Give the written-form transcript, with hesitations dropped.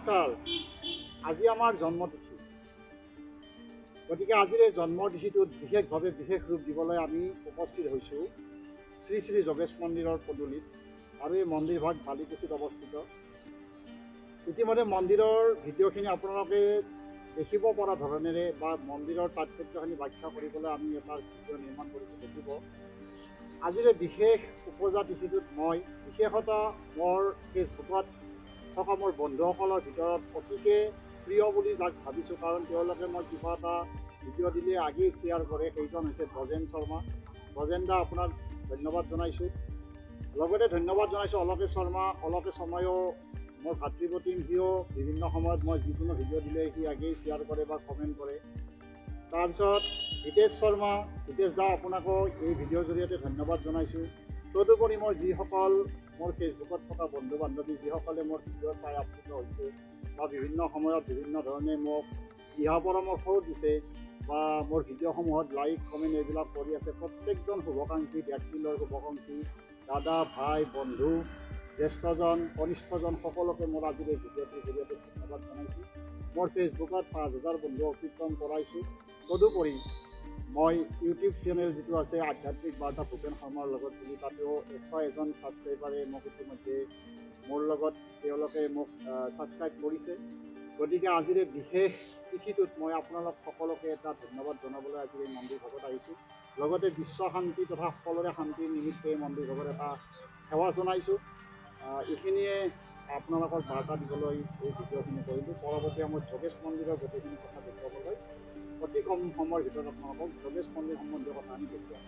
নমস্কাৰ। আজি আমাৰ জন্মতিথি, গতিকে আজিৰ এই জন্মতিথিটোত বিশেষভাৱে বিশেষ ৰূপ দিবলৈ আমি উপস্থিত হৈছোঁ শ্ৰী শ্ৰী যোগেশ মন্দিৰৰ পদূলিত, আৰু এই মন্দিৰভাগ বালিকুছিত অৱস্থিত। ইতিমধ্যে মন্দিৰৰ ভিডিঅ'খিনি আপোনালোকে দেখিব পৰা ধৰণেৰে বা মন্দিৰৰ তাৎপৰ্যখিনি ব্যাখ্যা কৰিবলৈ আমি এটা ভিডিঅ' নিৰ্মাণ কৰিছোঁ, দেখিব। আজিৰ এই বিশেষ উপজা তিথিটোত মই বিশেষত মোৰ ফেচবুকত থকা মোৰ বন্ধুসকলৰ ভিতৰত অতিকে প্ৰিয় বুলি যাক ভাবিছোঁ, কাৰণ তেওঁলোকে মই কিবা এটা ভিডিঅ' দিলে আগেই শ্বেয়াৰ কৰে, সেইজন হৈছে ব্ৰজেন শৰ্মা। ব্ৰজেন দা, আপোনাক ধন্যবাদ জনাইছোঁ। লগতে ধন্যবাদ জনাইছোঁ অলোকেশ শৰ্মা। অলোকেশ শৰ্মায়ো মোৰ ভাতৃপ্ৰতিম, সিও বিভিন্ন সময়ত মই যিকোনো ভিডিঅ' দিলে সি আগেই শ্বেয়াৰ কৰে বা কমেণ্ট কৰে। তাৰপিছত হিতেশ শৰ্মা, হিতেশ দা, আপোনাকো এই ভিডিঅ'ৰ জৰিয়তে ধন্যবাদ জনাইছোঁ। তদুপৰি মই যিসকল মোৰ ফেচবুকত থকা বন্ধু বান্ধৱী, যিসকলে মোৰ ভিডিঅ' চাই আপ্লুত হৈছে বা বিভিন্ন সময়ত বিভিন্ন ধৰণে মোক দিহা পৰামৰ্শও দিছে বা মোৰ ভিডিঅ'সমূহত লাইক কমেণ্ট এইবিলাক কৰি আছে, প্ৰত্যেকজন শুভাকাংক্ষী ব্যক্তিলৈ, শুভাকাংক্ষী দাদা, ভাই, বন্ধু, জ্যেষ্ঠজন, কনিষ্ঠজন সকলোকে মোৰ আজিৰ এই ভিডিঅ'টোৰ জৰিয়তে ধন্যবাদ জনাইছোঁ। মোৰ ফেচবুকত 5,000 বন্ধু অতিক্ৰম কৰাইছোঁ। তদুপৰি মই ইউটিউব চেনেল যিটো আছে আধ্যাত্মিক বাৰ্তা ভূপেন শৰ্মাৰ লগত বুলি, তাতেও 101জন ছাবস্ক্ৰাইবাৰে মোক ইতিমধ্যে মোৰ লগত তেওঁলোকে মোক ছাবস্ক্ৰাইব কৰিছে। গতিকে আজিৰ এই বিশেষ তিথিটোত মই আপোনালোক সকলোকে এটা ধন্যবাদ জনাবলৈ আজি এই মন্দিৰ ভাগত আহিছোঁ। লগতে বিশ্ব শান্তি তথা সকলোৰে শান্তিৰ নিমিত্তে এই মন্দিৰ ভাগত এটা সেৱা জনাইছোঁ। এইখিনিয়ে আপোনালোকক বাৰ্তা দিবলৈ এই ভিডিঅ'খিনি কৰিলোঁ। পৰৱৰ্তী সময়ত যোগেশ মন্দিৰৰ গোটেইখিনি কথা দেখুৱাবলৈ অতি কম সময়ৰ ভিতৰত আপোনালোকক যোগেশ মন্দিৰ সম্বন্ধীয় কথা আমি দেখুৱাম।